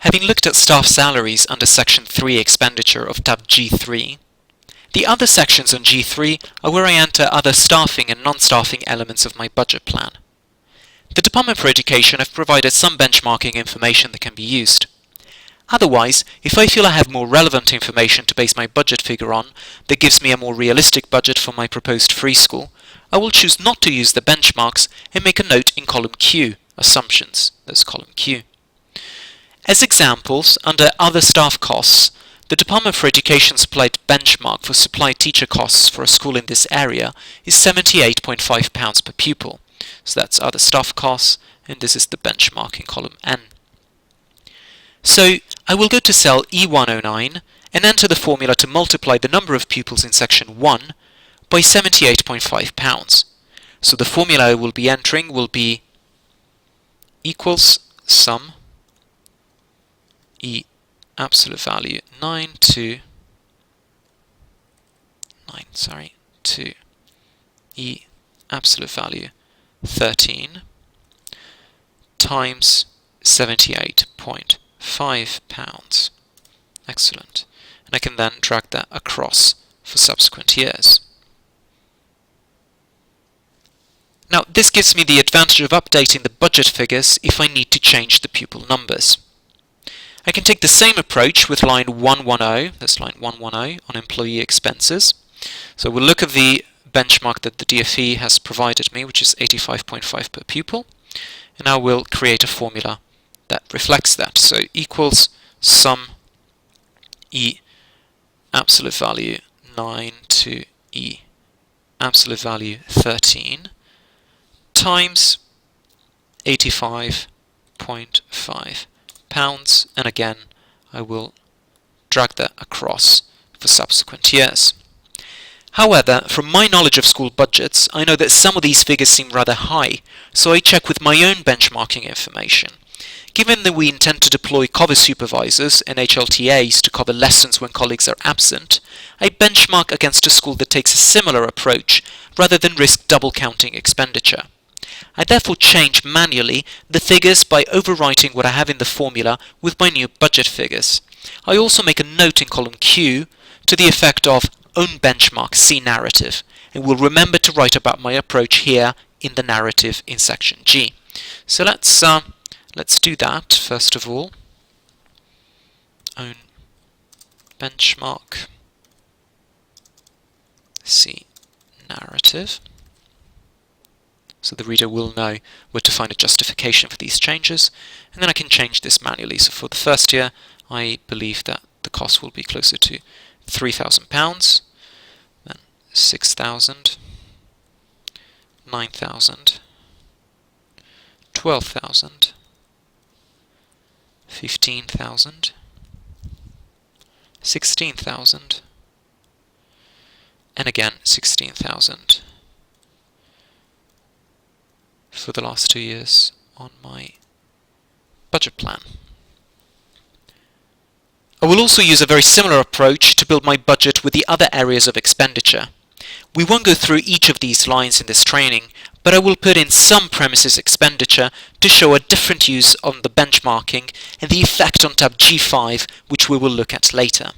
Having looked at staff salaries under Section 3 Expenditure of tab G3, the other sections on G3 are where I enter other staffing and non-staffing elements of my budget plan. The Department for Education have provided some benchmarking information that can be used. Otherwise, if I feel I have more relevant information to base my budget figure on that gives me a more realistic budget for my proposed free school, I will choose not to use the benchmarks and make a note in column Q, Assumptions. That's column Q. As examples, under Other Staff Costs, the Department for Education supplied benchmark for supply teacher costs for a school in this area is £78.5 per pupil. So that's Other Staff Costs, and this is the benchmark in column N. So I will go to cell E109 and enter the formula to multiply the number of pupils in section 1 by £78.5. So the formula I will be entering will be equals sum E absolute value to E absolute value 13 times £78.5. Excellent. And I can then drag that across for subsequent years. Now, this gives me the advantage of updating the budget figures if I need to change the pupil numbers. I can take the same approach with line 110, that's line 110 on employee expenses. So we'll look at the benchmark that the DFE has provided me, which is 85.5 per pupil, and I will create a formula that reflects that. So equals sum E absolute value 9 to E absolute value 13 times £85.5, and again I will drag that across for subsequent years. However, from my knowledge of school budgets, I know that some of these figures seem rather high, so I check with my own benchmarking information. Given that we intend to deploy cover supervisors and HLTAs to cover lessons when colleagues are absent, I benchmark against a school that takes a similar approach rather than risk double counting expenditure. I therefore change manually the figures by overwriting what I have in the formula with my new budget figures. I also make a note in column Q to the effect of own benchmark, see narrative, and will remember to write about my approach here in the narrative in section G. So let's do that first of all. Own benchmark, see narrative. So the reader will know where to find a justification for these changes, and then I can change this manually. So for the first year, I believe that the cost will be closer to £3,000, then 6,000, 9,000, 12,000, 15,000, 16,000, and again 16,000 for the last 2 years on my budget plan. I will also use a very similar approach to build my budget with the other areas of expenditure. We won't go through each of these lines in this training, but I will put in some premises expenditure to show a different use on the benchmarking and the effect on tab G5, which we will look at later.